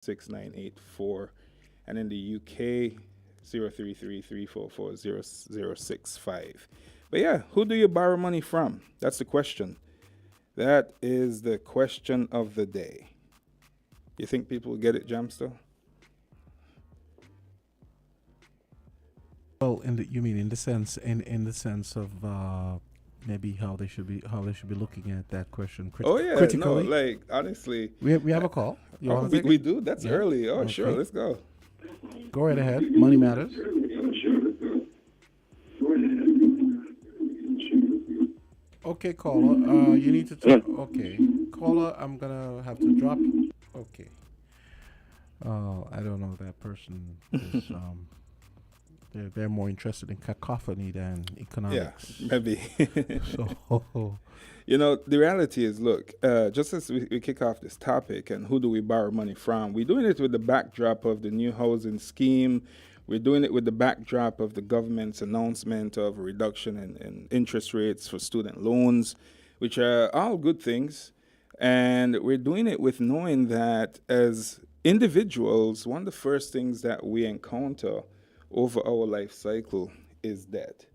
6984. And in the UK, 0333440065. But yeah, who do you borrow money from? That's the question. That is the question of the day. You think people will get it, Jamster? Well, you mean in the sense of maybe how they should be looking at that question Oh yeah, no, critically. like honestly, We have uh, a call. You oh want to take we it? do. That's Yeah. early. Oh sure, Okay. let's go. Go right ahead. Money matters. Okay, caller. You need to talk. Okay, caller. I'm gonna have to drop. Okay. I don't know. That person is. They're more interested in cacophony than Yeah, economics. maybe. So The reality is, look, just as we kick off this topic and who do we borrow money from, we're doing it with the backdrop of the new housing scheme. We're doing it with the backdrop of the government's announcement of a reduction in interest rates for student loans, which are all good things. And we're doing it with knowing that as individuals, one of the first things that we encounter over our life cycle is debt.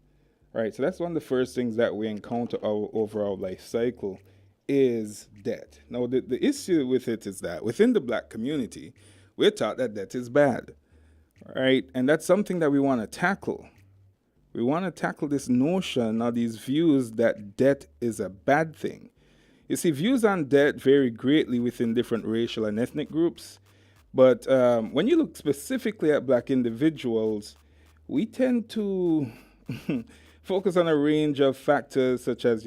Right, so that's one of the first things that we encounter over our life cycle is debt. Now, the issue with it is that within the black community, we're taught that debt is bad, right? And that's something that we want to tackle. We want to tackle this notion or these views that debt is a bad thing. You see, views on debt vary greatly within different racial and ethnic groups. But when you look specifically at black individuals, we tend to focus on a range of factors such as,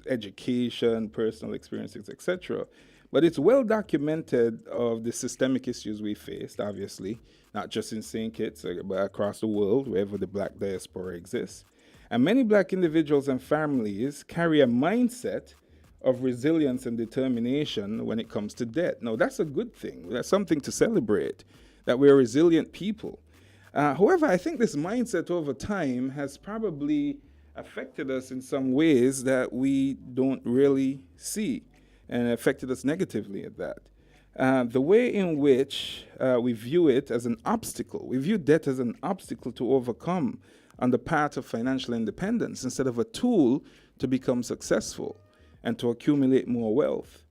education, personal experiences, etc. But it's well documented of the systemic issues we faced, obviously, not just in St. Kitts, but across the world, wherever the black diaspora exists. And many black individuals and families carry a mindset of resilience and determination when it comes to debt. Now, that's a good thing. That's something to celebrate, that we're resilient people. However, I think this mindset over time has probably affected us in some ways that we don't really see and affected us negatively at that. The way in which we view it as an obstacle, we view debt as an obstacle to overcome on the path of financial independence instead of a tool to become successful and to accumulate more wealth.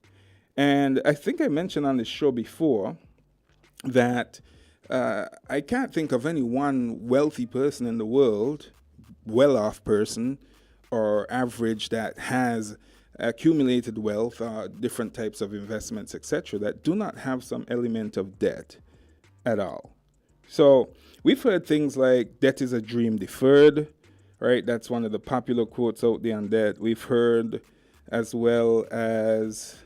And I think I mentioned on the show before that I can't think of any one wealthy person in the world, well off person, or average that has accumulated wealth, different types of investments, etc., that do not have some element of debt at all. So we've heard things like debt is a dream deferred, right? That's one of the popular quotes out there on debt. We've heard as well as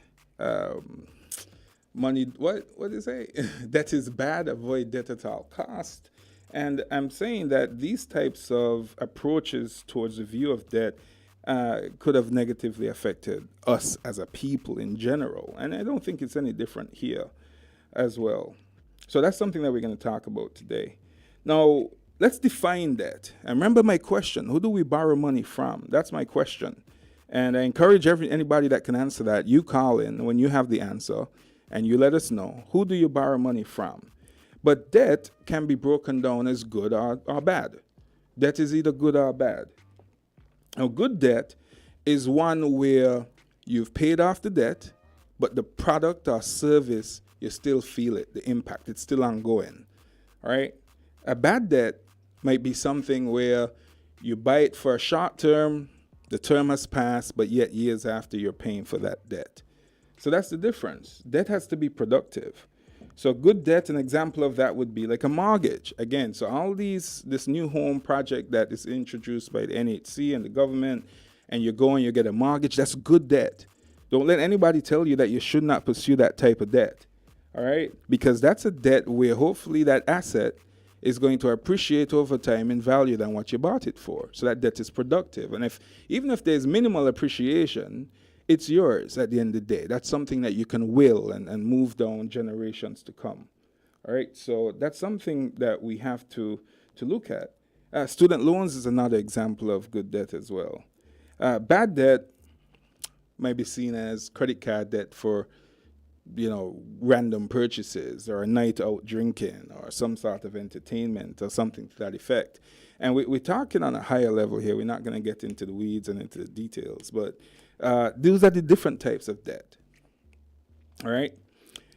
money, what do you say? Debt is bad, avoid debt at all cost. And I'm saying that these types of approaches towards the view of debt could have negatively affected us as a people in general. And I don't think it's any different here as well. So that's something that we're going to talk about today. Now, let's define debt. And remember my question, who do we borrow money from? That's my question. And I encourage anybody that can answer that, you call in when you have the answer and you let us know, who do you borrow money from? But debt can be broken down as good or bad. Debt is either good or bad. Now, good debt is one where you've paid off the debt, but the product or service, you still feel it, the impact, it's still ongoing. All right? A bad debt might be something where you buy it for a short term, the term has passed, but yet years after you're paying for that debt. So that's the difference. Debt has to be productive. So good debt, an example of that would be like a mortgage. Again, so all this new home project that is introduced by the NHC and the government, and you go and you get a mortgage, that's good debt. Don't let anybody tell you that you should not pursue that type of debt. All right? Because that's a debt where hopefully that asset is going to appreciate over time in value than what you bought it for. So that debt is productive. And even if there's minimal appreciation, it's yours at the end of the day. That's something that you can will and move down generations to come. All right, so that's something that we have to look at. Student loans is another example of good debt as well. Bad debt might be seen as credit card debt for random purchases or a night out drinking or some sort of entertainment or something to that effect. And we're talking on a higher level here. We're not going to get into the weeds and into the details, but those are the different types of debt. All right.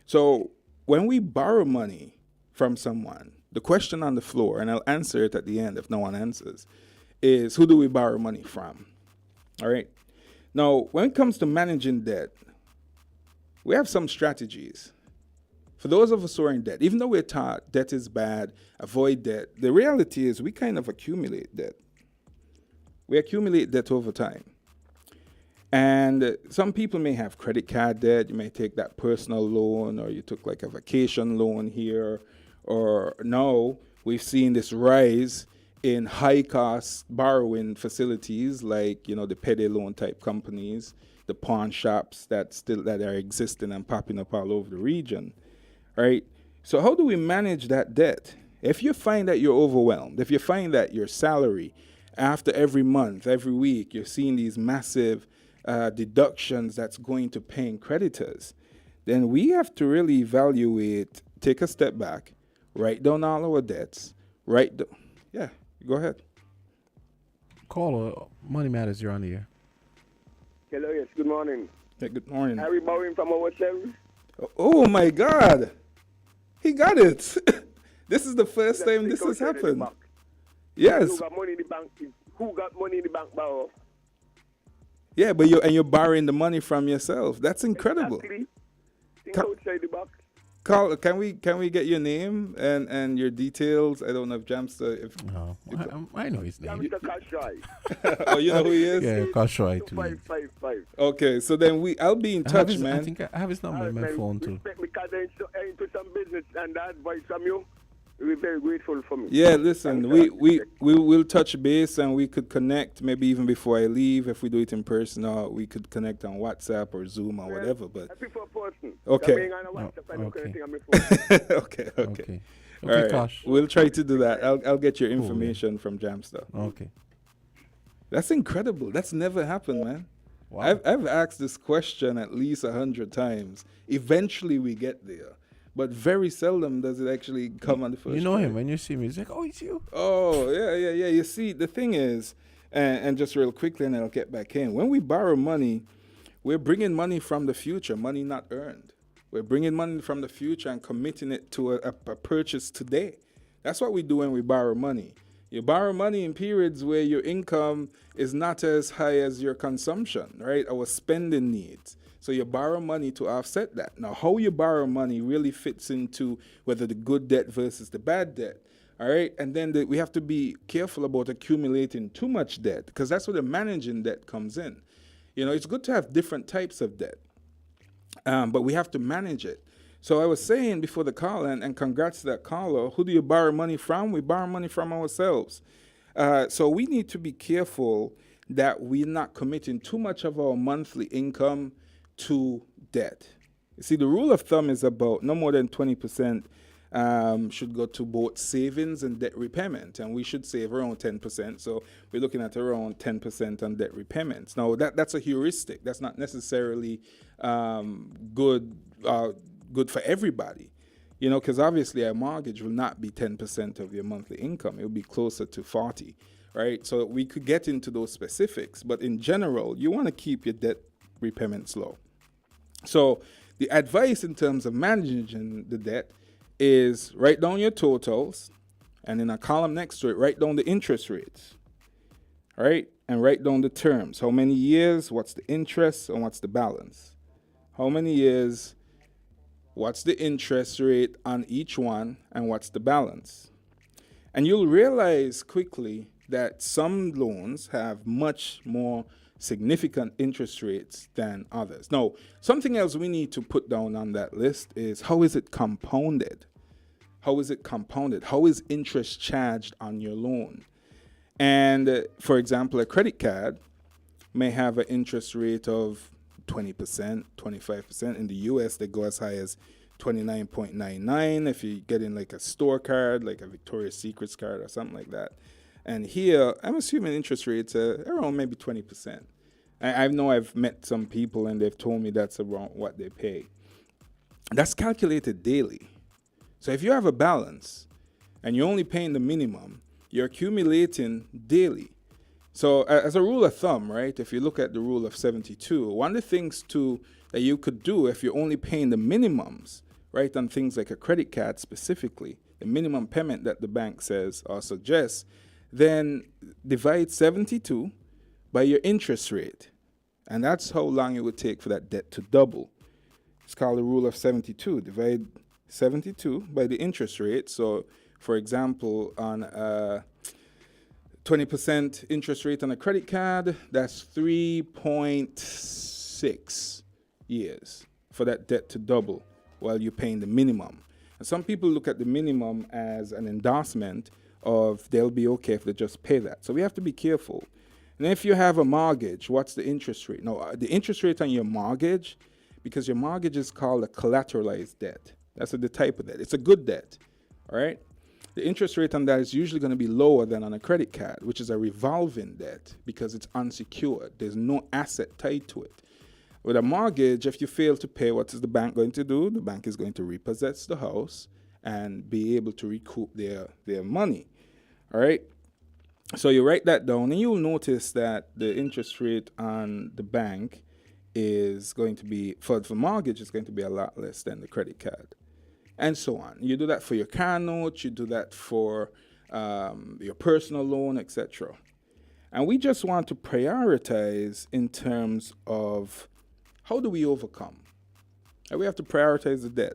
So when we borrow money from someone, the question on the floor, and I'll answer it at the end if no one answers, is who do we borrow money from? All right. Now, when it comes to managing debt, we have some strategies. For those of us who are in debt, even though we're taught debt is bad, avoid debt, the reality is we kind of accumulate debt. We accumulate debt over time. And some people may have credit card debt. You may take that personal loan, or you took like a vacation loan here. Or no, we've seen this rise in high cost borrowing facilities like, the payday loan type companies, the pawn shops that are existing and popping up all over the region. Right? So how do we manage that debt? If you find that you're overwhelmed, if you find that your salary after every month, every week, you're seeing these massive deductions that's going to paying creditors, then we have to really evaluate, take a step back, write down all our debts, yeah, go ahead. Caller, Money Matters, you're on the air. Hello, yes, good morning. Yeah, good morning. Are we borrowing from ourselves? Oh my God, he got it. This is the first time this has happened. Yes. Who got money in the bank? Who got money in the bank borrow? Yeah, but you're borrowing the money from yourself. That's incredible. Exactly. Think outside the box. Call. Can we get your name and your details? I don't know if Jamster. No, I know his name. Mr. Kashai. Oh, you know who he is? Yeah, Kashai too. 555. Okay, so then I'll be in touch, man. I think I have his number in my phone too. Because they're into some business and the advice from you, we're very grateful for me. Yeah, listen, we will touch base and we could connect maybe even before I leave if we do it in person, or we could connect on WhatsApp or Zoom or whatever. But I prefer person. okay. Okay. Okay, All right. Kosh. We'll try to do that. I'll get your information from Jamster. Okay. That's incredible. That's never happened, man. Wow. I've asked this question at least 100 times. Eventually we get there. But very seldom does it actually come on the first You know try. him when you see me. He's like, "Oh, it's you." Oh, yeah. You see, the thing is, and just real quickly, and I'll get back in. When we borrow money, we're bringing money from the future, money not earned. We're bringing money from the future and committing it to a purchase today. That's what we do when we borrow money. You borrow money in periods where your income is not as high as your consumption, right? Our spending needs. So you borrow money to offset that. Now, how you borrow money really fits into whether the good debt versus the bad debt. All right. And then we have to be careful about accumulating too much debt, because that's where the managing debt comes in. It's good to have different types of debt, but we have to manage it. So I was saying before the call, and congrats to that caller, who do you borrow money from? We borrow money from ourselves. So we need to be careful that we're not committing too much of our monthly income to debt. You see, the rule of thumb is about no more than 20% should go to both savings and debt repayment, and we should save around 10%. So we're looking at around 10% on debt repayments. Now, that's a heuristic. That's not necessarily good for everybody, because obviously a mortgage will not be 10% of your monthly income. It will be closer to 40, right? So we could get into those specifics, but in general, you want to keep your debt repayments low. So the advice in terms of managing the debt is write down your totals, and in a column next to it, write down the interest rates, all right? And write down the terms. How many years, what's the interest, and what's the balance? How many years, what's the interest rate on each one, and what's the balance? And you'll realize quickly that some loans have much more significant interest rates than others. Now, something else we need to put down on that list is how is it compounded? How is it compounded? How is interest charged on your loan? And for example, a credit card may have an interest rate of 20%, 25%. In the US, they go as high as 29.99 if you get in like a store card, like a Victoria's Secrets card or something like that. And here, I'm assuming interest rates are around maybe 20%. I know I've met some people and they've told me that's around what they pay. That's calculated daily. So if you have a balance and you're only paying the minimum, you're accumulating daily. So as a rule of thumb, right, if you look at the rule of 72, one of the things too that you could do if you're only paying the minimums, right, on things like a credit card specifically, the minimum payment that the bank says or suggests, then divide 72 by your interest rate. And that's how long it would take for that debt to double. It's called the rule of 72. Divide 72 by the interest rate. So, for example, on a 20% interest rate on a credit card, that's 3.6 years for that debt to double while you're paying the minimum. And some people look at the minimum as an endorsement of they'll be okay if they just pay that. So we have to be careful. And if you have a mortgage, what's the interest rate? No, the interest rate on your mortgage, because your mortgage is called a collateralized debt. That's the type of debt. It's a good debt, all right? The interest rate on that is usually going to be lower than on a credit card, which is a revolving debt because it's unsecured. There's no asset tied to it. With a mortgage, if you fail to pay, what is the bank going to do? The bank is going to repossess the house and be able to recoup their money, all right? So you write that down, and you'll notice that the interest rate on the bank is going to be, for mortgage, is going to be a lot less than the credit card, and so on. You do that for your car note, you do that for your personal loan, etc. And we just want to prioritize in terms of how do we overcome? And we have to prioritize the debt.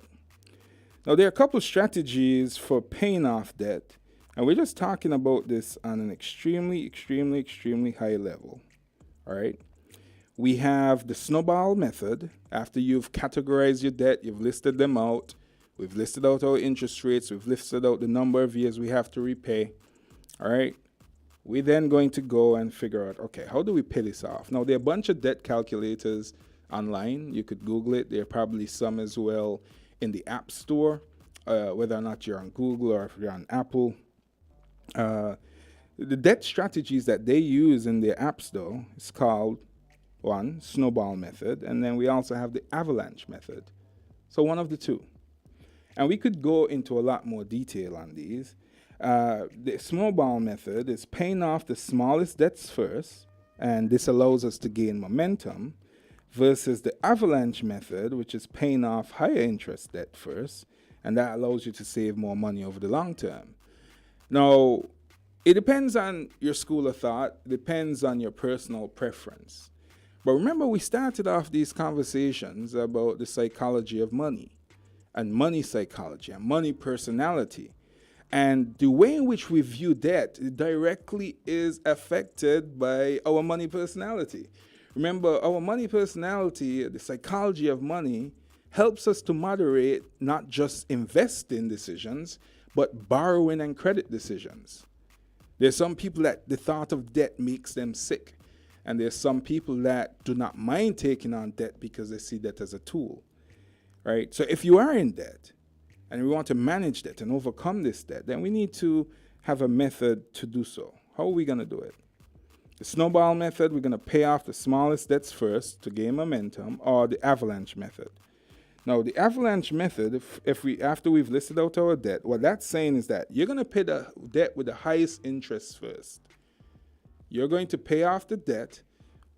Now, there are a couple of strategies for paying off debt. And we're just talking about this on an extremely, extremely, extremely high level. All right. We have the snowball method. After you've categorized your debt, you've listed them out. We've listed out our interest rates. We've listed out the number of years we have to repay. All right. We're then going to go and figure out, okay, how do we pay this off? Now, there are a bunch of debt calculators online. You could Google it. There are probably some as well in the App Store, whether or not you're on Google or if you're on Apple. The debt strategies that they use in their apps, though, is called one, snowball method, and then we also have the avalanche method. So one of the two. And we could go into a lot more detail on these. The snowball method is paying off the smallest debts first, and this allows us to gain momentum, versus the avalanche method, which is paying off higher interest debt first, and that allows you to save more money over the long term. Now, it depends on your school of thought, it depends on your personal preference. But remember, we started off these conversations about the psychology of money, and money psychology, and money personality. And the way in which we view debt directly is affected by our money personality. Remember, our money personality, the psychology of money, helps us to moderate not just investing decisions, but borrowing and credit decisions. There's some people that the thought of debt makes them sick. And there's some people that do not mind taking on debt because they see that as a tool, right? So if you are in debt and we want to manage debt and overcome this debt, then we need to have a method to do so. How are we going to do it? The snowball method, we're going to pay off the smallest debts first to gain momentum, or the avalanche method. Now, the avalanche method, after we've listed out our debt, what that's saying is that you're going to pay the debt with the highest interest first. You're going to pay off the debt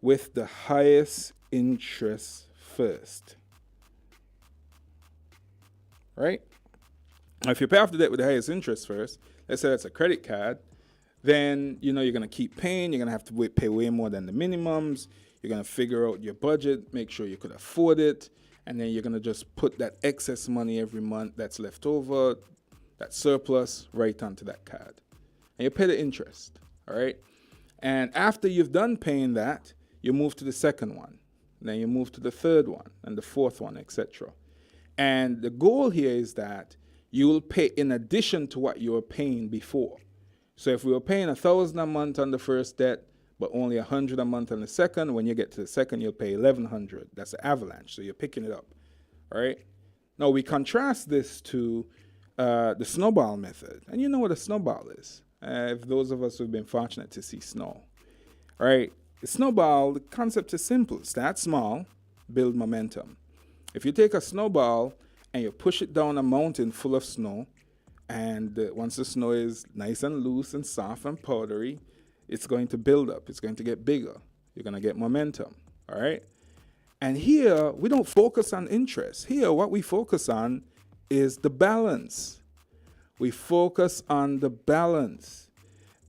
with the highest interest first. Right? Now, if you pay off the debt with the highest interest first, let's say that's a credit card, then you're going to keep paying. You're going to have to pay way more than the minimums. You're going to figure out your budget, make sure you could afford it, and then you're going to just put that excess money every month that's left over, that surplus, right onto that card. And you pay the interest, all right? And after you've done paying that, you move to the second one. Then you move to the third one and the fourth one, etc. And the goal here is that you will pay in addition to what you were paying before. So if we were paying $1,000 a month on the first debt, but only $100 a month on the second, when you get to the second, you'll pay $1,100. That's an avalanche, so you're picking it up, all right? Now, we contrast this to the snowball method. And you know what a snowball is, if those of us who've been fortunate to see snow, all right? The snowball, the concept is simple. Start small, build momentum. If you take a snowball and you push it down a mountain full of snow. And once the snow is nice and loose and soft and powdery, it's going to build up. It's going to get bigger. You're going to get momentum. All right. And here, we don't focus on interest. Here, what we focus on is the balance. We focus on the balance.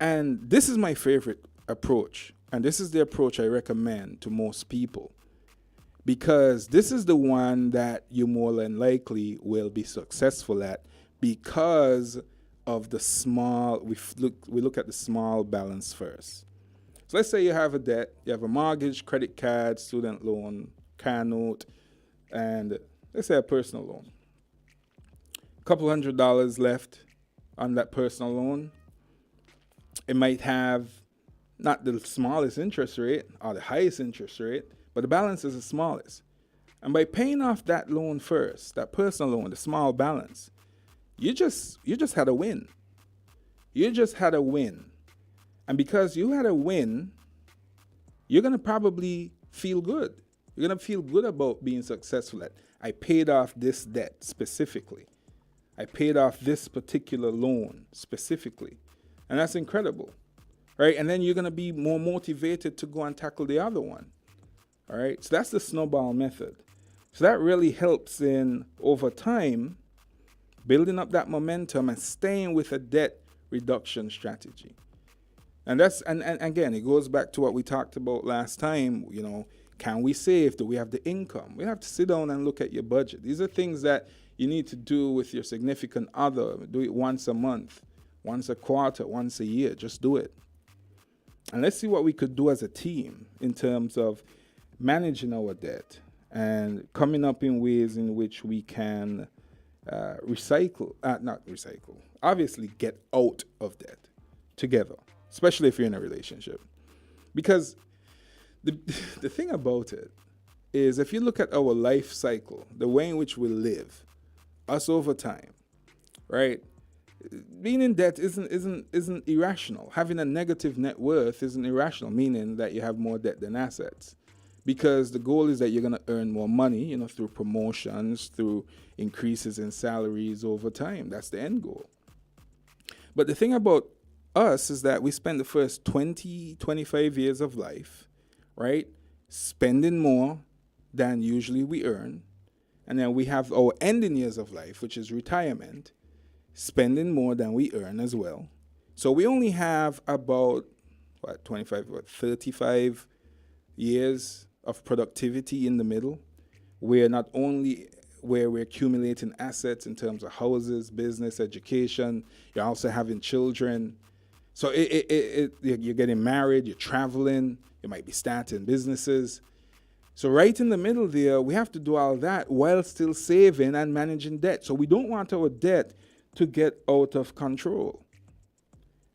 And this is my favorite approach. And this is the approach I recommend to most people, because this is the one that you more than likely will be successful at, because of the small, we look at the small balance first. So let's say you have a debt, you have a mortgage, credit card, student loan, car note, and let's say a personal loan. A couple $100 left on that personal loan. It might have not the smallest interest rate or the highest interest rate, but the balance is the smallest. And by paying off that loan first, that personal loan, the small balance, you just had a win. You just had a win. And because you had a win, you're going to probably feel good. You're going to feel good about being successful at, I paid off this debt specifically. I paid off this particular loan specifically. And that's incredible. Right? And then you're going to be more motivated to go and tackle the other one. All right? So that's the snowball method. So that really helps in, over time, building up that momentum and staying with a debt reduction strategy. And that's and again, it goes back to what we talked about last time. You know, can we save? Do we have the income? We have to sit down and look at your budget. These are things that you need to do with your significant other. Do it once a month, once a quarter, once a year. Just do it. And let's see what we could do as a team in terms of managing our debt and coming up in ways in which we can not recycle, obviously get out of debt together, especially if you're in a relationship. Because the thing about it is, if you look at our life cycle, the way in which we live, us over time, right? Being in debt isn't irrational. Having a negative net worth isn't irrational, meaning that you have more debt than assets. Because the goal is that you're going to earn more money, through promotions, through increases in salaries over time. That's the end goal. But the thing about us is that we spend the first 20, 25 years of life, right, spending more than usually we earn. And then we have our ending years of life, which is retirement, spending more than we earn as well. So we only have about, 35 years of productivity in the middle, where not only where we're accumulating assets in terms of houses, business, education, you're also having children. So you're getting married, you're traveling, you might be starting businesses. So right in the middle there, we have to do all that while still saving and managing debt. So we don't want our debt to get out of control.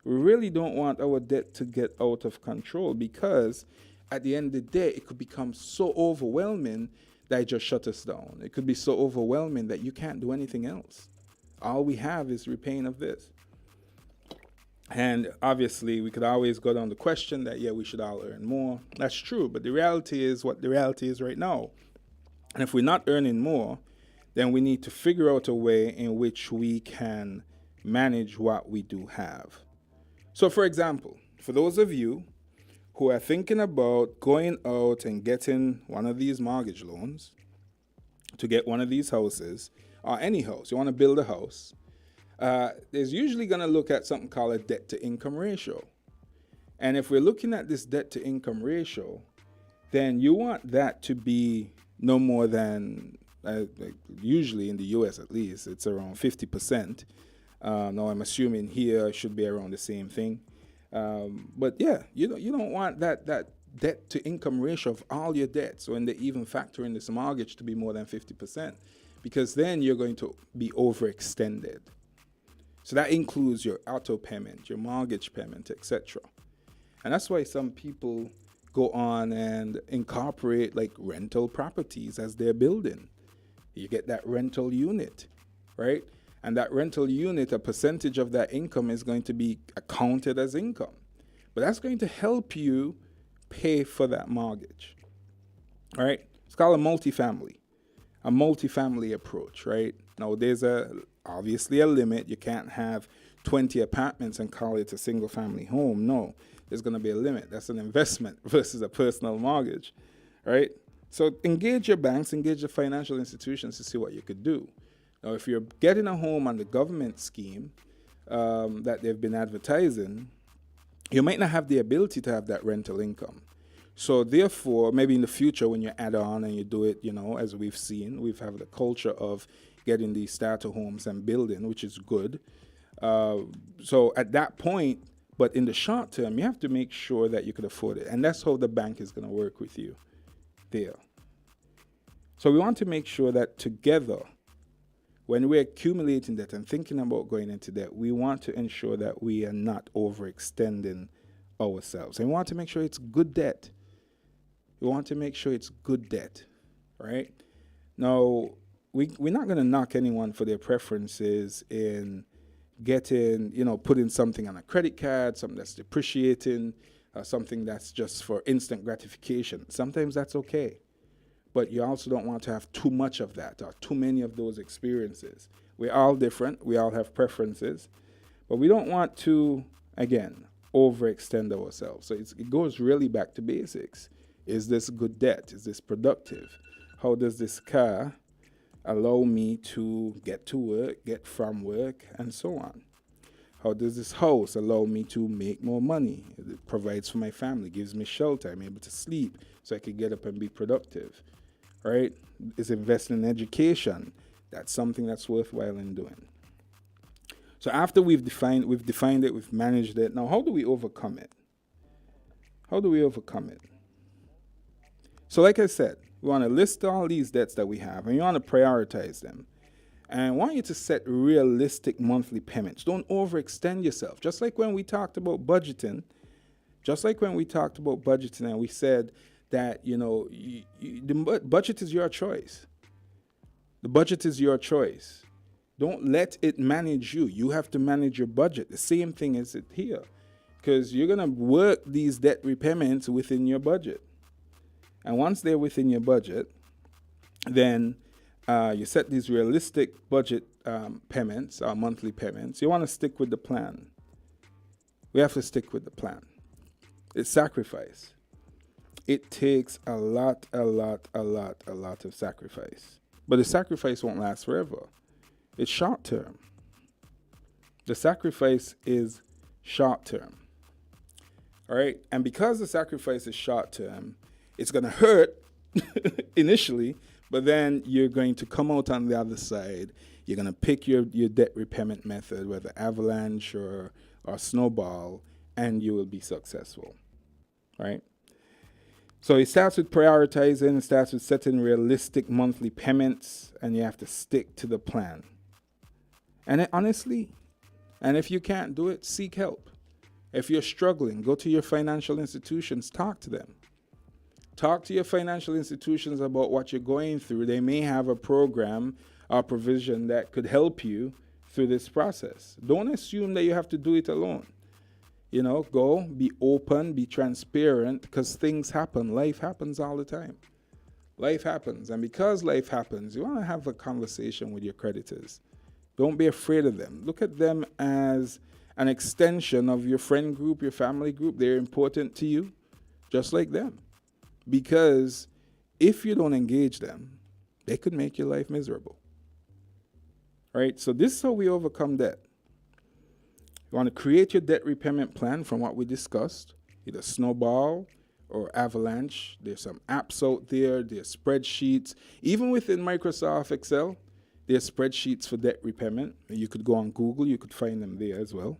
We really don't want our debt to get out of control, because at the end of the day, it could become so overwhelming that it just shuts us down. It could be so overwhelming that you can't do anything else. All we have is repaying of this. And obviously, we could always go down the question that, we should all earn more. That's true, but the reality is what the reality is right now. And if we're not earning more, then we need to figure out a way in which we can manage what we do have. So, for example, for those of you who are thinking about going out and getting one of these mortgage loans to get one of these houses, or any house, you want to build a house, there's usually going to look at something called a debt-to-income ratio. And if we're looking at this debt-to-income ratio, then you want that to be no more than, usually in the U.S. at least, it's around 50%. Now I'm assuming here it should be around the same thing. But you don't want that debt to income ratio of all your debts, or in the even factor in this mortgage, to be more than 50%, because then you're going to be overextended. So that includes your auto payment, your mortgage payment, etc. And that's why some people go on and incorporate like rental properties as their building. You get that rental unit, right? And that rental unit, a percentage of that income is going to be accounted as income. But that's going to help you pay for that mortgage. All right? It's called a multifamily approach, right? Now, there's obviously a limit. You can't have 20 apartments and call it a single family home. No, there's going to be a limit. That's an investment versus a personal mortgage, right? So engage your banks, engage the financial institutions to see what you could do. Now, if you're getting a home on the government scheme that they've been advertising, you might not have the ability to have that rental income. So therefore, maybe in the future when you add on and you do it, as we've seen, we've had the culture of getting these starter homes and building, which is good. So at that point, but in the short term, you have to make sure that you can afford it. And that's how the bank is going to work with you there. So we want to make sure that together, when we're accumulating debt and thinking about going into debt, we want to ensure that we are not overextending ourselves. And we want to make sure it's good debt. We want to make sure it's good debt, right? Now, we're not going to knock anyone for their preferences in getting, putting something on a credit card, something that's depreciating, something that's just for instant gratification. Sometimes that's okay. But you also don't want to have too much of that or too many of those experiences. We're all different. We all have preferences. But we don't want to, again, overextend ourselves. So it goes really back to basics. Is this good debt? Is this productive? How does this car allow me to get to work, get from work, and so on? How does this house allow me to make more money? It provides for my family, gives me shelter. I'm able to sleep so I can get up and be productive, right? Is investing in education. That's something that's worthwhile in doing. So after we've defined it, we've managed it. Now, how do we overcome it? How do we overcome it? So like I said, we want to list all these debts that we have, and you want to prioritize them. And I want you to set realistic monthly payments. Don't overextend yourself. Just like when we talked about budgeting, and we said that, the budget is your choice. The budget is your choice. Don't let it manage you. You have to manage your budget. The same thing is it here, because you're going to work these debt repayments within your budget. And once they're within your budget, then you set these realistic budget payments, or monthly payments. You want to stick with the plan. We have to stick with the plan. It's sacrifice. It takes a lot of sacrifice. But the sacrifice won't last forever. It's short term. The sacrifice is short term. All right? And because the sacrifice is short term, it's going to hurt initially, but then you're going to come out on the other side. You're going to pick your debt repayment method, whether avalanche or snowball, and you will be successful, right? So it starts with prioritizing, it starts with setting realistic monthly payments, and you have to stick to the plan. And honestly, and if you can't do it, seek help. If you're struggling, go to your financial institutions, talk to them. Talk to your financial institutions about what you're going through. They may have a program or provision that could help you through this process. Don't assume that you have to do it alone. Go, be open, be transparent, because things happen. Life happens all the time. Life happens. And because life happens, you want to have a conversation with your creditors. Don't be afraid of them. Look at them as an extension of your friend group, your family group. They're important to you, just like them. Because if you don't engage them, they could make your life miserable. Right? So this is how we overcome debt. You want to create your debt repayment plan from what we discussed, either Snowball or Avalanche. There's some apps out there. There's spreadsheets. Even within Microsoft Excel, there's spreadsheets for debt repayment. You could go on Google. You could find them there as well.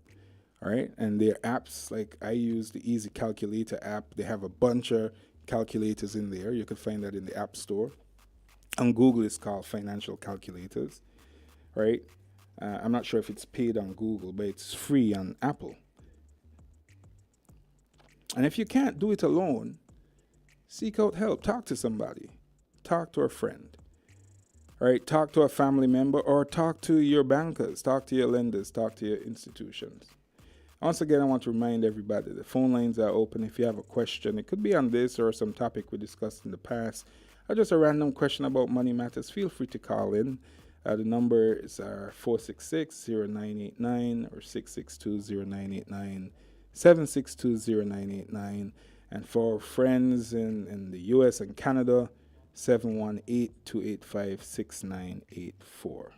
All right? And there are apps, like I use the Easy Calculator app. They have a bunch of calculators in there. You could find that in the App Store. On Google, it's called Financial Calculators, right? I'm not sure if it's paid on Google, but it's free on Apple. And if you can't do it alone, seek out help. Talk to somebody. Talk to a friend, right? Talk to a family member, or talk to your bankers. Talk to your lenders. Talk to your institutions. Once again, I want to remind everybody the phone lines are open. If you have a question, it could be on this or some topic we discussed in the past, or just a random question about money matters, feel free to call in. The number is 466-0989 or 662-0989, 762-0989. And for friends in the US and Canada, 718-285-6984.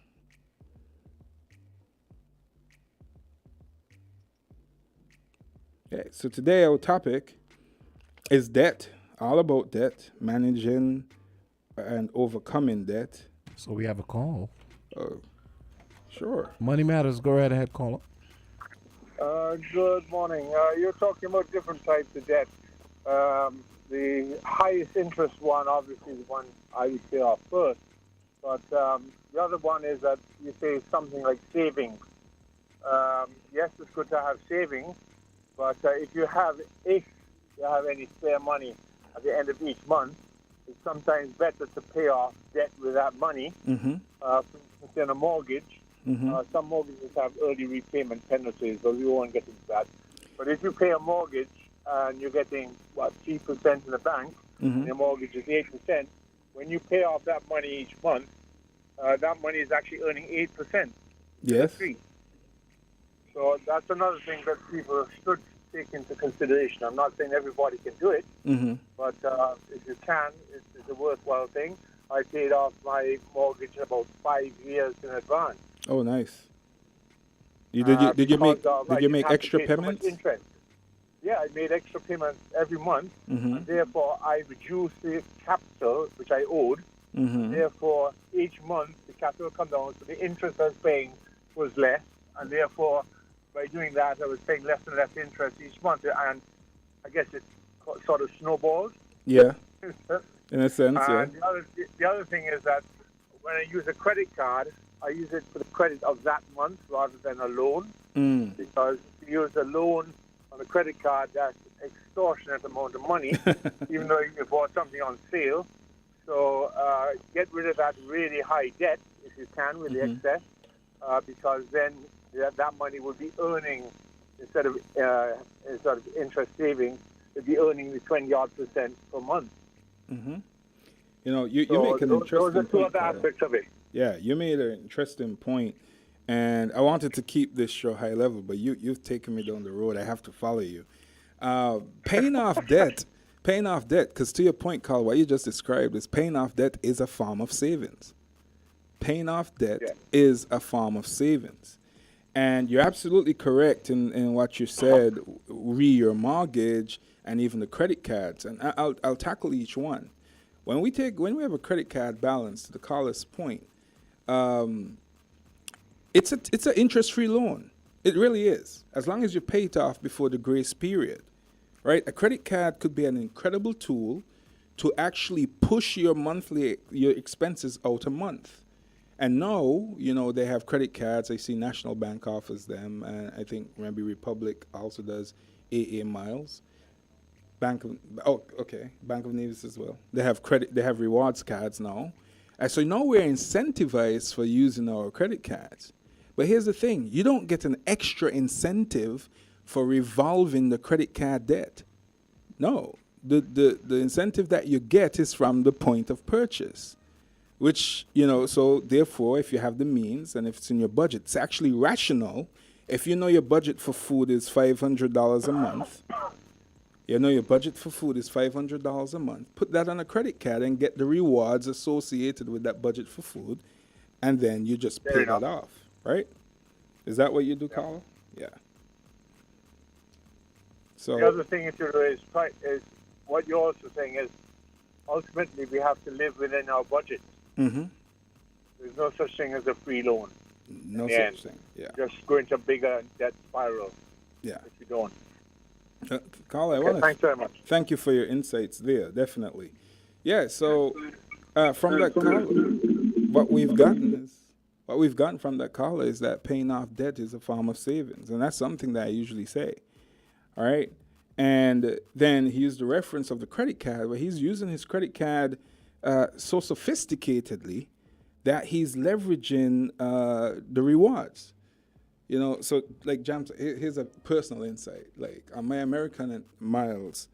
Okay, so today our topic is debt, all about debt, managing and overcoming debt. So we have a call. Sure. Money Matters. Go right ahead, caller. Good morning. You're talking about different types of debt. The highest interest one, obviously, is the one I would pay off first. But the other one is that you say something like savings. Yes, it's good to have savings, but if you have any spare money at the end of each month, it's sometimes better to pay off debt with that money. For instance, in a mortgage, some mortgages have early repayment penalties, but we won't get into that. But if you pay a mortgage and you're getting, 3% in the bank, and your mortgage is 8%, when you pay off that money each month, that money is actually earning 8%. Yes. So that's another thing that people should take into consideration. I'm not saying everybody can do it, but if you can, it's a worthwhile thing. I paid off my mortgage about 5 years in advance. Oh, nice. Did you make extra payments? Interest. Yeah, I made extra payments every month, and therefore I reduced the capital which I owed. Therefore, each month the capital come down, so the interest I was paying was less, and therefore by doing that I was paying less and less interest each month, and I guess it sort of snowballed. Yeah, in a sense, yeah. And the other thing is that when I use a credit card, I use it for the credit of that month rather than a loan, because if you use a loan on a credit card, that's extortionate amount of money, even though you bought something on sale. So get rid of that really high debt if you can with the excess, because then that money will be earning, instead of interest savings, it'll be earning the 20-odd% per month. You know, you make an interesting those are two point, other aspects of it. Yeah, you made an interesting point, and I wanted to keep this show high level, but you've taken me down the road. I have to follow you. Paying off debt, because to your point, Carl, what you just described is paying off debt is a form of savings. Paying off debt is a form of savings. And you're absolutely correct in what you said, your mortgage and even the credit cards. And I'll tackle each one. When we have a credit card balance, to the caller's point, it's an interest-free loan. It really is, as long as you pay it off before the grace period, right? A credit card could be an incredible tool to actually push your expenses out a month. And now, they have credit cards. I see National Bank offers them, and I think maybe Republic also does AA miles. Bank of Nevis as well. They have rewards cards now. And so now we're incentivized for using our credit cards. But here's the thing, you don't get an extra incentive for revolving the credit card debt. No, the incentive that you get is from the point of purchase, which, so therefore, if you have the means and if it's in your budget, it's actually rational. If you know your budget for food is $500 a month, your budget for food is $500 a month, put that on a credit card and get the rewards associated with that budget for food, and then you just pay that off, right? Is that what you do, Carl? Yeah. So the other thing to do is what you're also saying is ultimately we have to live within our budget. There's no such thing as a free loan. No such thing. Yeah. Just go into a bigger debt spiral. Yeah. If you don't. Carl, Thanks very much. Thank you for your insights there, definitely. Yeah, so from that caller, what we've gotten from that caller is that paying off debt is a form of savings, and that's something that I usually say. All right? And then he used the reference of the credit card, but he's using his credit card so sophisticatedly that he's leveraging the rewards. So like James, here's a personal insight. Like on my American miles,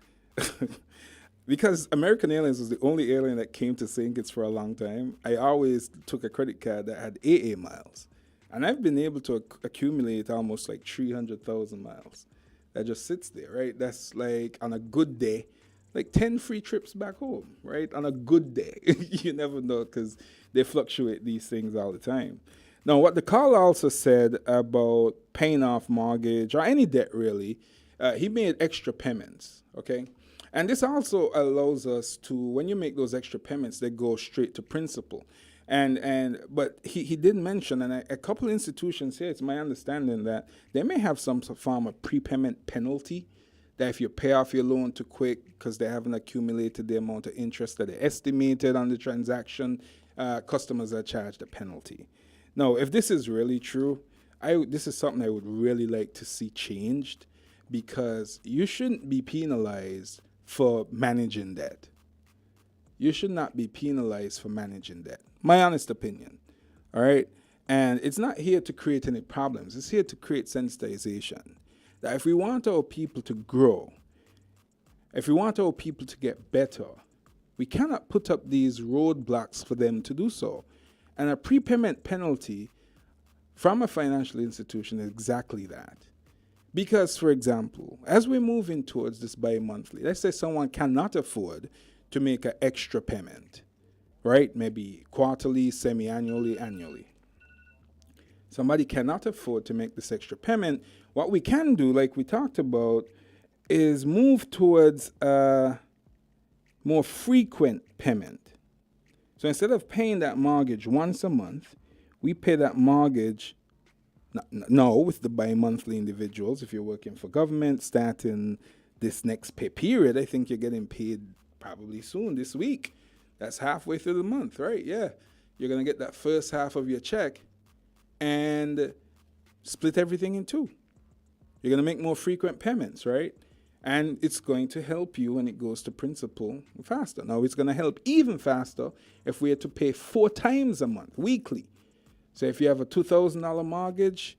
because American Airlines was the only airline that came to St. Kitts for a long time, I always took a credit card that had AA miles. And I've been able to accumulate almost like 300,000 miles. That just sits there, right? That's like on a good day, like 10 free trips back home, right? On a good day. You never know because they fluctuate these things all the time. Now, what the caller also said about paying off mortgage or any debt really, he made extra payments, okay? And this also allows us to, when you make those extra payments, they go straight to principal. But he did mention, and a couple institutions here, it's my understanding that they may have some form of prepayment penalty, that if you pay off your loan too quick because they haven't accumulated the amount of interest that they estimated on the transaction, customers are charged a penalty. Now, if this is really true, this is something I would really like to see changed, because you shouldn't be penalized for managing debt. You should not be penalized for managing debt. My honest opinion. All right? And it's not here to create any problems. It's here to create sensitization. That if we want our people to grow, if we want our people to get better, we cannot put up these roadblocks for them to do so. And a prepayment penalty from a financial institution is exactly that. Because, for example, as we're moving towards this bi-monthly, let's say someone cannot afford to make an extra payment, right? Maybe quarterly, semi-annually, annually. Somebody cannot afford to make this extra payment. What we can do, like we talked about, is move towards a more frequent payment. So instead of paying that mortgage once a month, we pay that mortgage no, with the bi-monthly individuals. If you're working for government, starting this next pay period, I think you're getting paid probably soon, this week. That's halfway through the month, right? Yeah. You're going to get that first half of your check and split everything in two. You're going to make more frequent payments, right? And it's going to help you when it goes to principal faster. Now, it's going to help even faster if we are to pay 4 times a month, weekly. So if you have a $2,000 mortgage,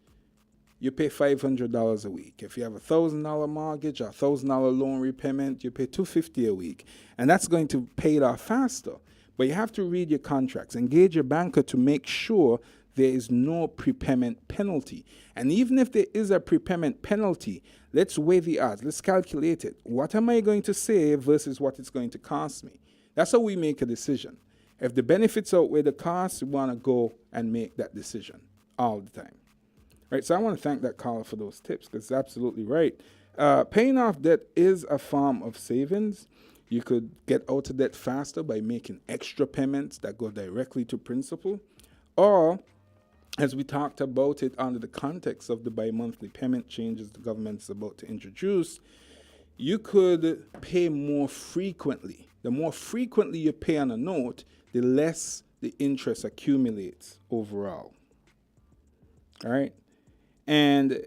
you pay $500 a week. If you have a $1,000 mortgage or $1,000 loan repayment, you pay $250 a week. And that's going to pay it off faster. But you have to read your contracts. Engage your banker to make sure there is no prepayment penalty. And even if there is a prepayment penalty, let's weigh the odds. Let's calculate it. What am I going to save versus what it's going to cost me? That's how we make a decision. If the benefits outweigh the costs, we want to go and make that decision all the time. Right? So I want to thank that caller for those tips, because it's absolutely right. Paying off debt is a form of savings. You could get out of debt faster by making extra payments that go directly to principal. Or, as we talked about it under the context of the bi-monthly payment changes the government's about to introduce, you could pay more frequently. The more frequently you pay on a note, the less the interest accumulates overall. All right? And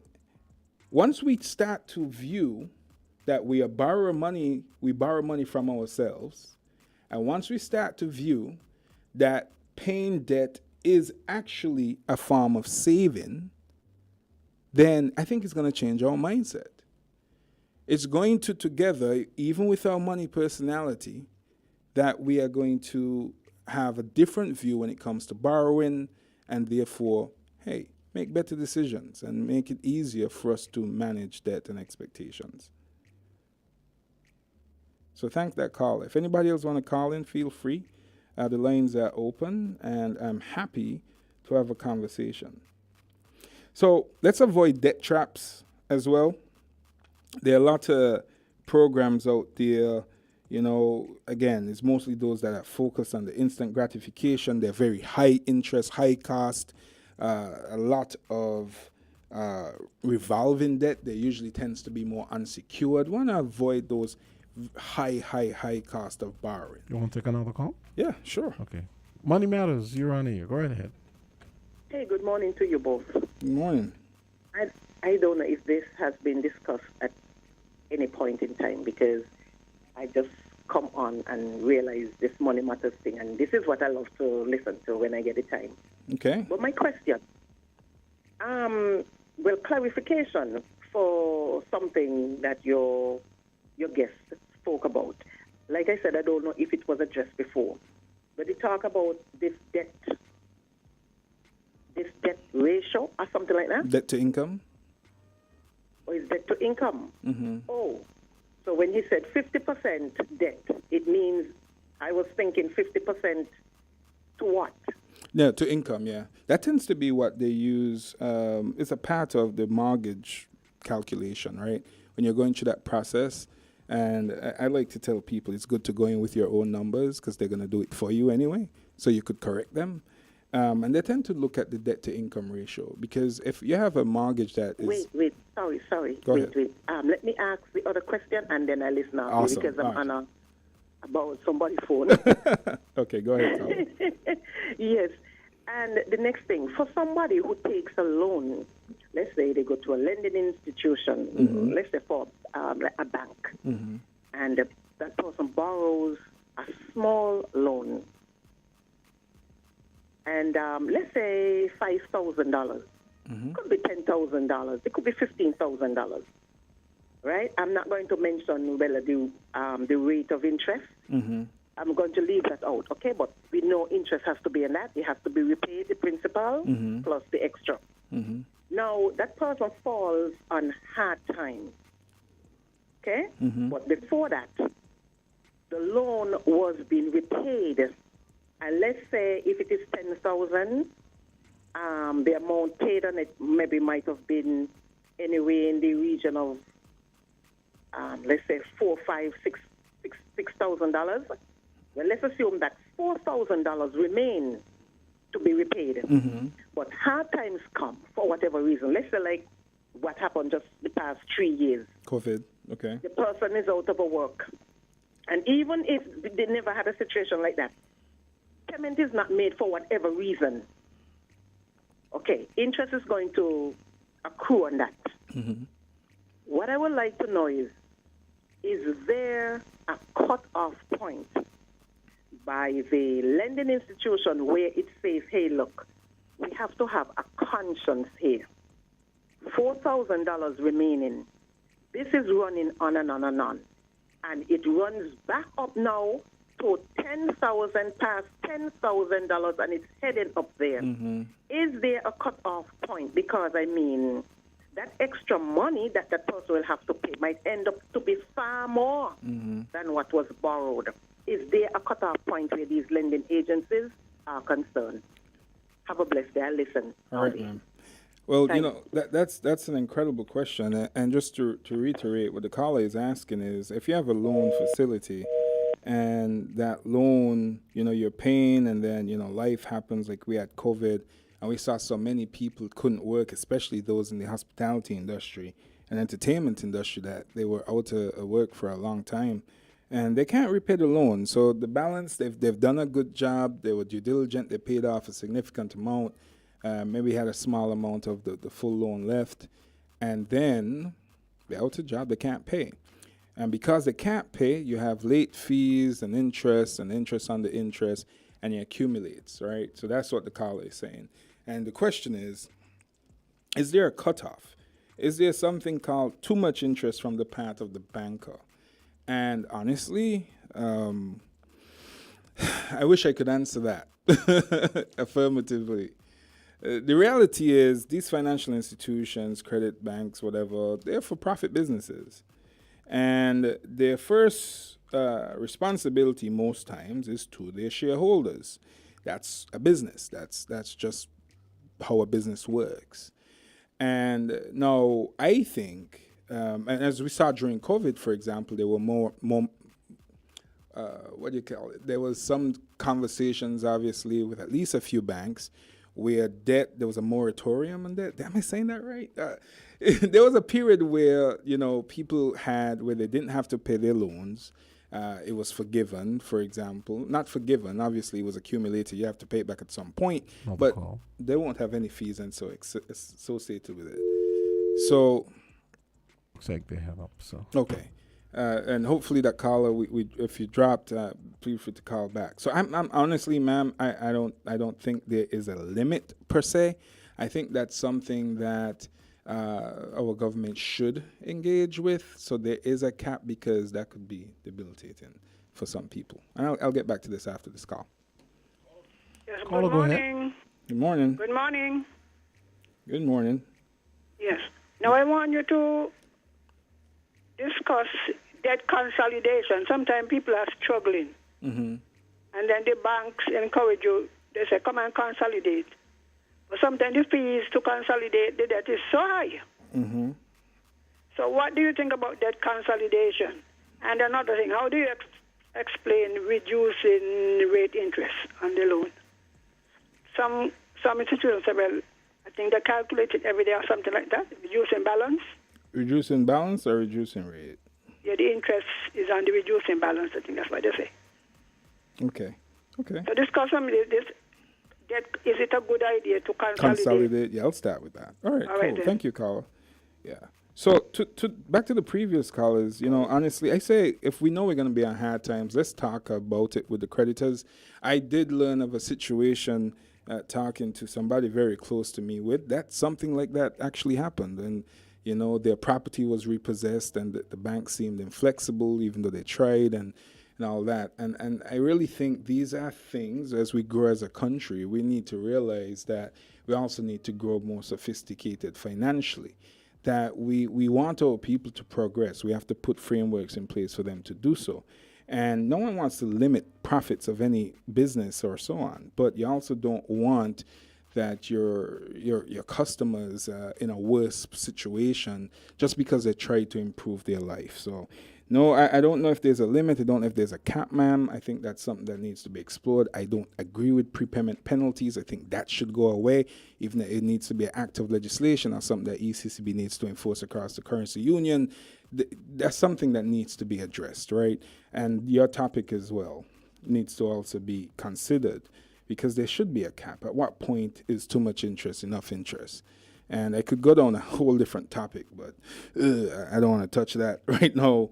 once we start to view that we borrow money from ourselves, and once we start to view that paying debt is actually a form of saving, then I think it's going to change our mindset. It's going to together, even with our money personality, that we are going to have a different view when it comes to borrowing, and therefore, hey, make better decisions and make it easier for us to manage debt and expectations. So thank that caller. If anybody else want to call in, feel free. The lines are open, and I'm happy to have a conversation. So let's avoid debt traps as well. There are a lot of programs out there, you know, again, it's mostly those that are focused on the instant gratification. They're very high interest, high cost, a lot of revolving debt. There usually tends to be more unsecured. Want to avoid those high cost of borrowing. You want to take another call? Yeah, sure. Okay. Money Matters, you're on air. Go right ahead. Hey, good morning to you both. Good morning. I don't know if this has been discussed at any point in time, because I just come on and realize this Money Matters thing, and this is what I love to listen to when I get the time. Okay. But my question, well, clarification for something that your guest spoke about. like I said, I don't know if it was addressed before, but they talk about this debt ratio or something like that, Debt to income? or is debt to income? Mm-hmm. Oh, so when he said 50% debt, it means I was thinking 50% to what? Yeah, to income, yeah. That tends to be what they use. It's a part of the mortgage calculation, right? When you're going through that process. And I like to tell people it's good to go in with your own numbers because they're going to do it for you anyway. So you could correct them. And they tend to look at the debt to income ratio because if you have a mortgage that is. Wait, sorry. Go wait. ahead. Let me ask the other question and then I listen after Awesome. because I'm All on about somebody's phone. Okay, go ahead, Carla. Yes. And the next thing, for somebody who takes a loan, let's say they go to a lending institution, let's say for a bank, and that person borrows a small loan, and let's say $5,000, could be $10,000, it could be $15,000, right? I'm not going to mention whether the rate of interest. I'm going to leave that out, okay? But we know interest has to be in that. It has to be repaid, the principal plus the extra. Now, that person falls on hard times, okay? But before that, the loan was being repaid. And let's say if it is 10,000, the amount paid on it maybe might have been anywhere in the region of, let's say, $6,000. Well, let's assume that $4,000 remain to be repaid. But hard times come for whatever reason. Let's say like what happened just the past 3 years. COVID, okay. The person is out of a work. And even if they never had a situation like that, payment is not made for whatever reason. Okay, interest is going to accrue on that. What I would like to know is there a cut-off point by the lending institution where it says, hey, look, we have to have a conscience here. $4,000 remaining. This is running on and on and on. And it runs back up now to $10,000 past $10,000 and it's heading up there. Is there a cut-off point? Because, I mean, that extra money that that person will have to pay might end up to be far more than what was borrowed. Is there a cut-off point where these lending agencies are concerned? Have a blessed day. I'll listen. All right, ma'am. Well, you know, that's an incredible question. And just to reiterate, what the caller is asking is, if you have a loan facility and that loan, you know, you're paying and then, you know, life happens like we had COVID and we saw so many people couldn't work, especially those in the hospitality industry and entertainment industry that they were out of work for a long time. And they can't repay the loan. So the balance, they've done a good job. They were due diligent. They paid off a significant amount. Maybe had a small amount of the full loan left. And then they're out of job. They can't pay. And because they can't pay, you have late fees and interest on the interest, and it accumulates, right? So that's what the caller is saying. And the question is there a cutoff? Is there something called too much interest from the part of the banker? And honestly, I wish I could answer that affirmatively. The reality is these financial institutions, credit banks, whatever, they're for-profit businesses. And their first responsibility most times is to their shareholders. That's a business. That's just how a business works. And now I think, and as we saw during COVID, for example, there were more what do you call it? There was some conversations, obviously, with at least a few banks where there was a moratorium on debt. Am I saying that right? There was a period where, you know, people where they didn't have to pay their loans. It was forgiven, for example. Not forgiven, obviously, it was accumulated. You have to pay it back at some point. But they won't have any fees and so associated with it. So looks like they have up. So okay, and hopefully that caller, we if you dropped, please free to call back. So I'm honestly, ma'am, I don't think there is a limit per se. I think that's something that our government should engage with. So there is a cap because that could be debilitating for some people. And I'll get back to this after this call. Yes, Caller, good go ahead. morning. Good morning. Good morning. Good morning. Yes. Now I want you to discuss debt consolidation. Sometimes people are struggling, Mm-hmm. and then the banks encourage you. They say, "Come and consolidate." But sometimes the fees to consolidate the debt is so high. Mm-hmm. So what do you think about debt consolidation? And another thing, how do you explain reducing rate interest on the loan? Some institutions say, well, I think they calculate it every day or something like that, reducing balance. Reducing balance or reducing rate? Yeah, the interest is on the reducing balance. I think that's what they say. Okay. Okay. So discuss some of this. Is it a good idea to Consolidate. Yeah, I'll start with that. All right, All cool. right, then. Thank you, caller. Yeah. So to back to the previous callers, honestly, I say if we know we're going to be on hard times, let's talk about it with the creditors. I did learn of a situation talking to somebody very close to me with that something like that actually happened, and their property was repossessed, and the bank seemed inflexible even though they tried and all that. And I really think these are things, as we grow as a country, we need to realize that we also need to grow more sophisticated financially, that we want our people to progress. We have to put frameworks in place for them to do so. And no one wants to limit profits of any business or so on, but you also don't want that your customers in a worse situation just because they try to improve their life. So no, I don't know if there's a limit. I don't know if there's a cap, ma'am. I think that's something that needs to be explored. I don't agree with prepayment penalties. I think that should go away, even though it needs to be an act of legislation or something that ECCB needs to enforce across the currency union. That's something that needs to be addressed, right? And your topic as well needs to also be considered, because there should be a cap. At what point is too much interest enough interest? And I could go down a whole different topic, but I don't want to touch that right now.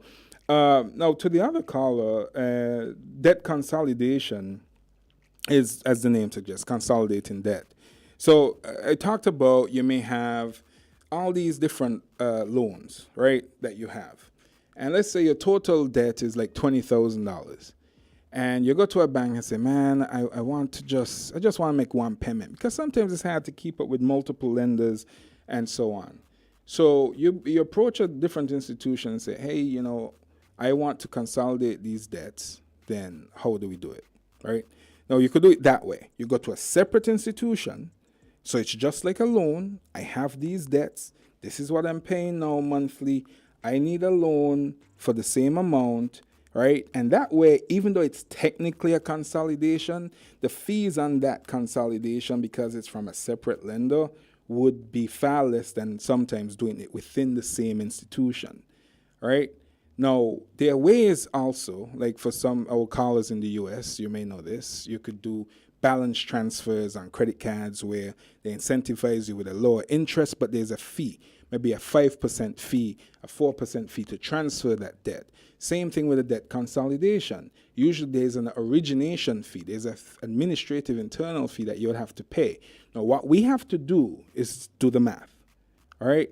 Now, to the other caller, debt consolidation is, as the name suggests, consolidating debt. So I talked about you may have all these different loans, right, that you have. And let's say your total debt is like $20,000. And you go to a bank and say, man, I just want to make one payment, because sometimes it's hard to keep up with multiple lenders and so on. So you approach a different institution and say, hey, I want to consolidate these debts. Then how do we do it, right? Now, you could do it that way. You go to a separate institution. So it's just like a loan. I have these debts. This is what I'm paying now monthly. I need a loan for the same amount, right? And that way, even though it's technically a consolidation, the fees on that consolidation, because it's from a separate lender, would be far less than sometimes doing it within the same institution, right? Now, there are ways also, like for some our callers in the US, you may know this, you could do balance transfers on credit cards where they incentivize you with a lower interest, but there's a fee, maybe a 5% fee, a 4% fee to transfer that debt. Same thing with a debt consolidation. Usually there's an origination fee. There's an administrative internal fee that you would have to pay. Now, what we have to do is do the math, all right?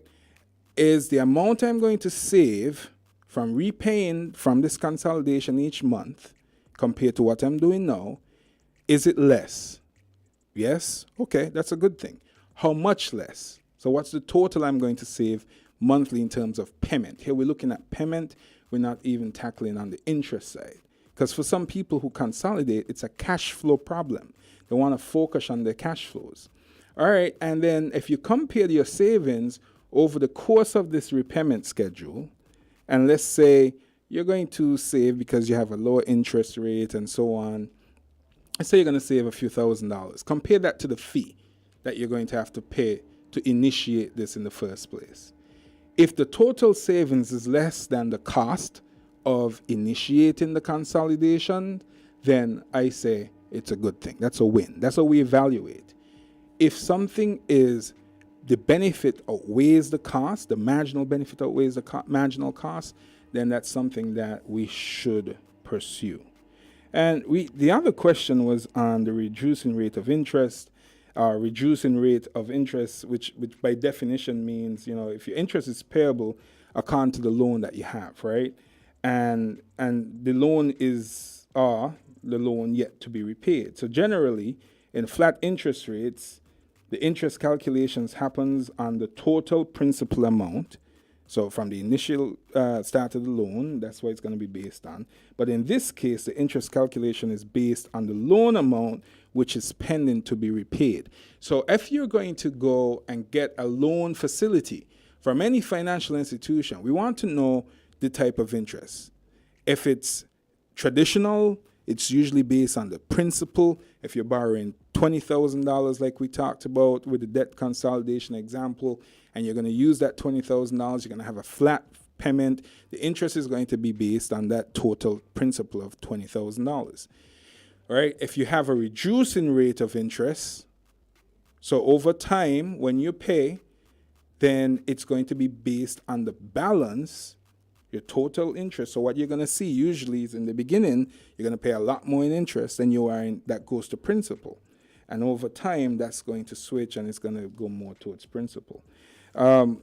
Is the amount I'm going to save from repaying from this consolidation each month compared to what I'm doing now, is it less? Yes? Okay, that's a good thing. How much less? So what's the total I'm going to save monthly in terms of payment? Here we're looking at payment. We're not even tackling on the interest side. Because for some people who consolidate, it's a cash flow problem. They want to focus on their cash flows. All right, and then if you compare your savings over the course of this repayment schedule, and let's say you're going to save because you have a lower interest rate and so on, let's say you're going to save a few $1,000s. Compare that to the fee that you're going to have to pay to initiate this in the first place. If the total savings is less than the cost of initiating the consolidation, then I say it's a good thing. That's a win. That's how we evaluate. If something is the benefit outweighs the cost, the marginal benefit outweighs the marginal cost, then that's something that we should pursue. And the other question was on the reducing rate of interest. Reducing rate of interest, which by definition means, if your interest is payable according to the loan that you have, right? and the loan is the loan yet to be repaid. So generally, in flat interest rates, the interest calculations happens on the total principal amount. So from the initial start of the loan, that's what it's going to be based on. But in this case, the interest calculation is based on the loan amount which is pending to be repaid. So if you're going to go and get a loan facility from any financial institution, we want to know the type of interest. If it's traditional, it's usually based on the principal. If you're borrowing $20,000, like we talked about with the debt consolidation example, and you're going to use that $20,000, you're going to have a flat payment. The interest is going to be based on that total principal of $20,000. All right. If you have a reducing rate of interest, so over time, when you pay, then it's going to be based on the balance, your total interest. So what you're going to see usually is in the beginning, you're going to pay a lot more in interest than you are in that goes to principal. And over time, that's going to switch and it's going to go more towards principal. One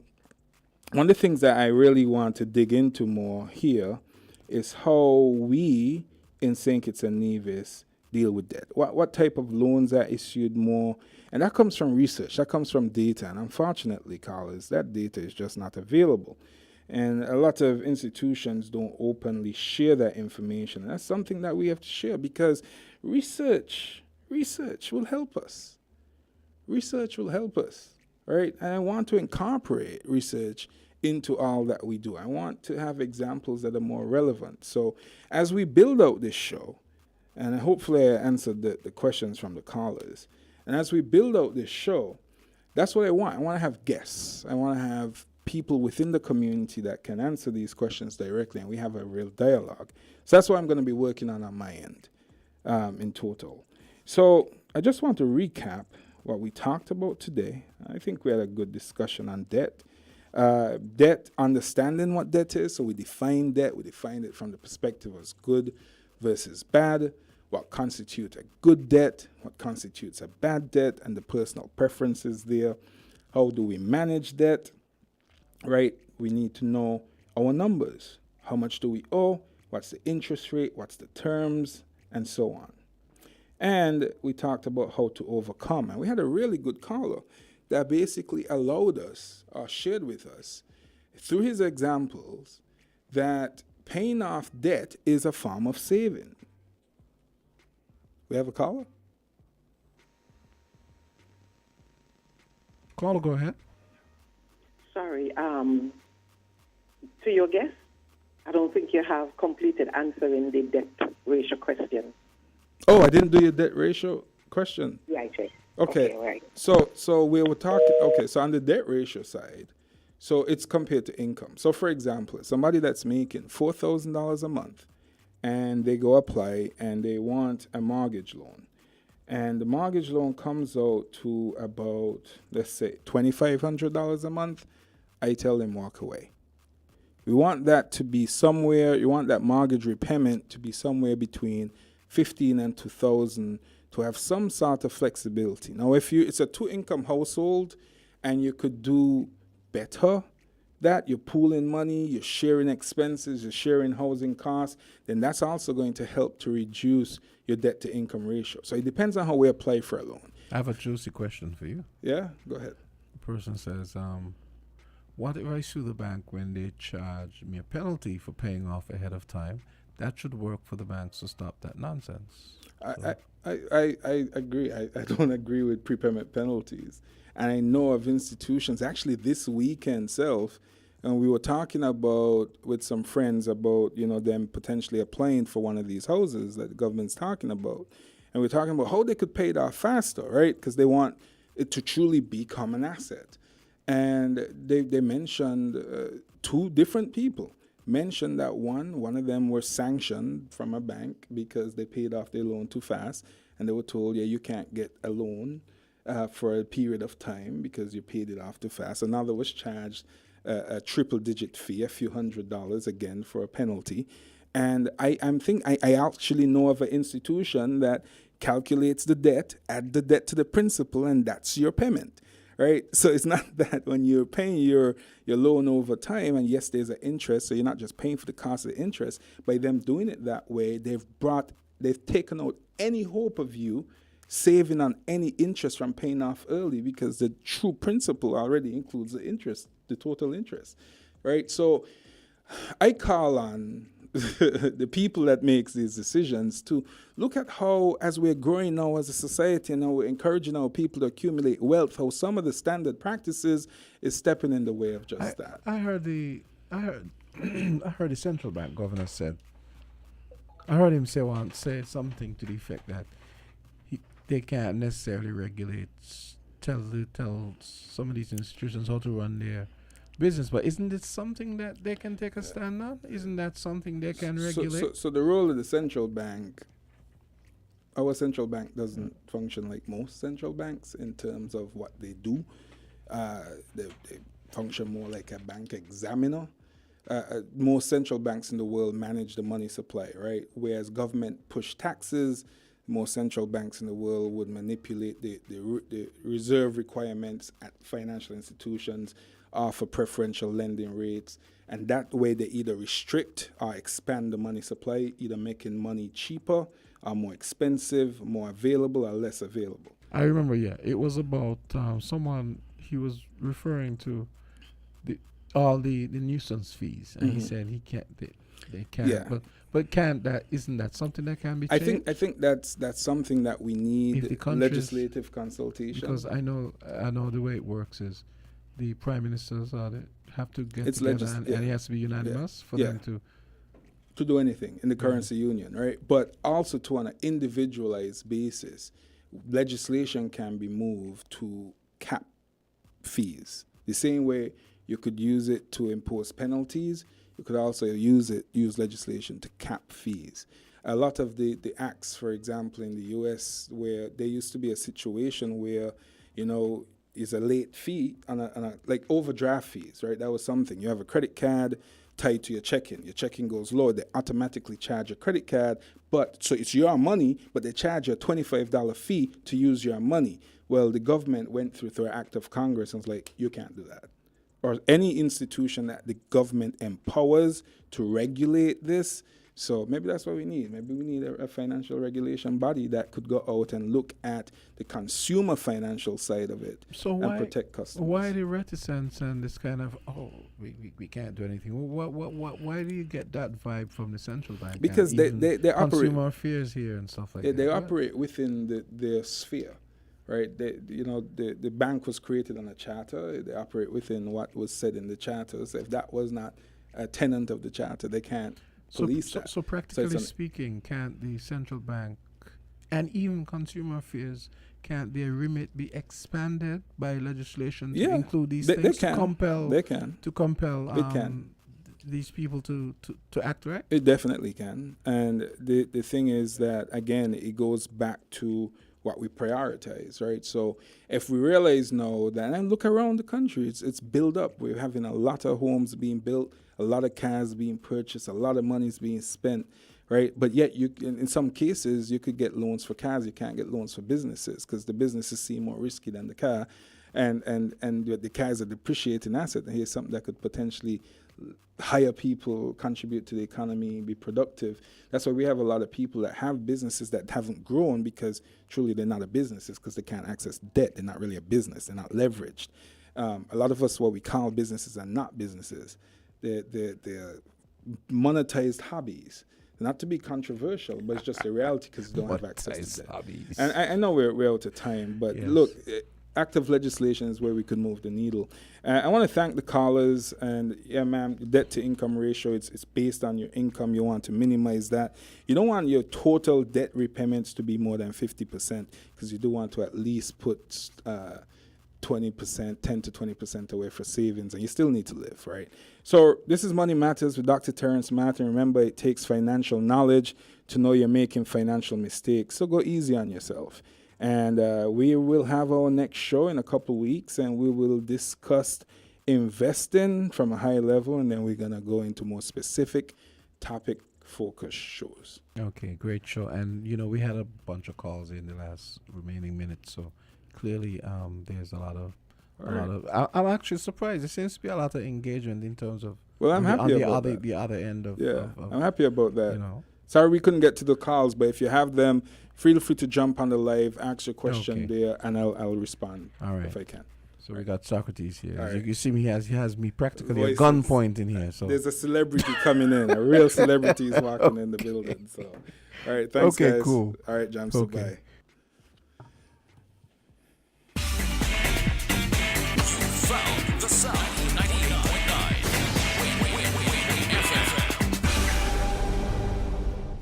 of the things that I really want to dig into more here is how we in St. Kitts and Nevis deal with debt. What type of loans are issued more? And that comes from research, that comes from data. And unfortunately, callers, that data is just not available. And a lot of institutions don't openly share that information. And that's something that we have to share because research will help us. Research will help us, right? And I want to incorporate research into all that we do. I want to have examples that are more relevant. So as we build out this show, and hopefully I answered the questions from the callers, and as we build out this show, that's what I want. I want to have guests. I want to have people within the community that can answer these questions directly, and we have a real dialogue. So that's what I'm going to be working on my end in total. So I just want to recap what we talked about today. I think we had a good discussion on debt. Debt, understanding what debt is. So we define debt. We define it from the perspective of good versus bad. What constitutes a good debt, what constitutes a bad debt, and the personal preferences there. How do we manage debt? Right? We need to know our numbers. How much do we owe? What's the interest rate? What's the terms? And so on. And we talked about how to overcome. And we had a really good caller that basically allowed us, or shared with us, through his examples, that paying off debt is a form of saving. We have a caller? Caller, go ahead. Sorry, to your guest, I don't think you have completed answering the debt ratio question. Oh, I didn't do your debt ratio question. Right, right. Okay, right. So we were talking, okay, so on the debt ratio side, so it's compared to income. So for example, somebody that's making $4,000 a month and they go apply and they want a mortgage loan. And the mortgage loan comes out to about, let's say, $2,500 a month. I tell them walk away. We want that to be somewhere, you want that mortgage repayment to be somewhere between $1,500 and $2,000 to have some sort of flexibility. Now, if it's a two-income household and you could do better, that you're pooling money, you're sharing expenses, you're sharing housing costs, then that's also going to help to reduce your debt to income ratio. So it depends on how we apply for a loan. I have a juicy question for you. Yeah, go ahead. The person says, what if I sue the bank when they charge me a penalty for paying off ahead of time? That should work for the banks to stop that nonsense. I agree. I don't agree with prepayment penalties. And I know of institutions, actually this weekend self, and we were talking about with some friends about, them potentially applying for one of these houses that the government's talking about. And we're talking about how they could pay it off faster, right? Because they want it to truly become an asset. And they mentioned two different people. Mentioned that one of them were sanctioned from a bank because they paid off their loan too fast. And they were told, yeah, you can't get a loan for a period of time because you paid it off too fast. Another was charged a triple-digit fee, a few $100s again for a penalty. And I actually know of an institution that calculates the debt, add the debt to the principal, and that's your payment. right? So it's not that when you're paying your loan over time, and yes, there's an interest, so you're not just paying for the cost of the interest. By them doing it that way, they've taken out any hope of you saving on any interest from paying off early, because the true principal already includes the interest, the total interest, right? So I call on the people that makes these decisions to look at how, as we're growing now as a society and how we're encouraging our people to accumulate wealth, how some of the standard practices is stepping in the way of just that. I heard I heard the central bank governor said. I heard him say something to the effect that they can't necessarily regulate, tell some of these institutions how to run their business. But isn't it something that they can take a stand on? Isn't that something they can regulate? So the role of the central bank, our central bank doesn't function like most central banks in terms of what they do. They function more like a bank examiner. Most central banks in the world manage the money supply, right? Whereas government push taxes, most central banks in the world would manipulate the reserve requirements at financial institutions, offer preferential lending rates, and that way they either restrict or expand the money supply, either making money cheaper or more expensive, more available or less available. I remember, it was about someone, he was referring to all the nuisance fees, and he said he can't, they can't, Yeah. but isn't that something that can be changed? I think that's something that we If need the countries- legislative consultation. Because I know the way it works is the prime ministers have to get It's together, legis- and yeah. it has to be unanimous for Yeah. them to do anything in the currency union, right? But also to on an individualized basis, legislation can be moved to cap fees. The same way you could use it to impose penalties, you could also use legislation to cap fees. A lot of the acts, for example, in the U.S., where there used to be a situation where, is a late fee on a like overdraft fees, right? That was something. You have a credit card tied to your checking. Your checking goes low, they automatically charge your credit card, so it's your money, but they charge you a $25 fee to use your money. Well, the government went through an act of Congress and was like, you can't do that. Or any institution that the government empowers to regulate this. So maybe that's what we need. Maybe we need a financial regulation body that could go out and look at the consumer financial side of it and protect customers. Why the reticence and this kind of, we can't do anything? Why do you get that vibe from the central bank? Because they operate consumer affairs here and stuff like that. They operate within their sphere. Right, the bank was created on a charter. They operate within what was said in the charter. So if that was not a tenant of the charter, they can't police that. So practically speaking, can't the central bank and even consumer affairs, can't their remit be expanded by legislation to include these things? They can. To compel these people to act right? It definitely can. And the thing is that, again, it goes back to what we prioritize, right? So if we realize now that, and look around the country, it's built up. We're having a lot of homes being built, a lot of cars being purchased, a lot of money is being spent, right? But yet, in some cases, you could get loans for cars. You can't get loans for businesses because the businesses seem more risky than the car, and the car is a depreciating asset. And here's something that could potentially hire people, contribute to the economy, be productive. That's why we have a lot of people that have businesses that haven't grown because truly they're not a business. It's because they can't access debt. They're not really a business. They're not leveraged. A lot of us, what we call businesses, are not businesses. They're monetized hobbies. Not to be controversial, but it's just a reality because you don't have access to debt. Hobbies. And I know we're out of time, but look, active legislation is where we could move the needle. I want to thank the callers. And yeah, ma'am, the debt to income ratio, it's based on your income. You want to minimize that. You don't want your total debt repayments to be more than 50% because you do want to at least put 20%, 10 to 20% away for savings, and you still need to live, right? So this is Money Matters with Dr. Terrance Matt, and remember, it takes financial knowledge to know you're making financial mistakes. So go easy on yourself. And we will have our next show in a couple of weeks, and we will discuss investing from a high level, and then we're going to go into more specific topic focus shows. Okay, great show. And, we had a bunch of calls in the last remaining minutes, so clearly there's a lot of I'm actually surprised. There seems to be a lot of engagement in terms of. Well, I'm happy about the that. the other end of. Yeah, of, I'm happy about that. You know. Sorry we couldn't get to the calls, but if you have them, feel free to jump on the live, ask your question there, and I'll respond if I can. So we got Socrates here. All right. You see me, he has me practically Voices. a gunpoint in here. So There's a celebrity coming in. A real celebrity is walking in the building. So, all right, thanks, guys. Okay, cool. All right, James, so Okay. bye. Found the sound.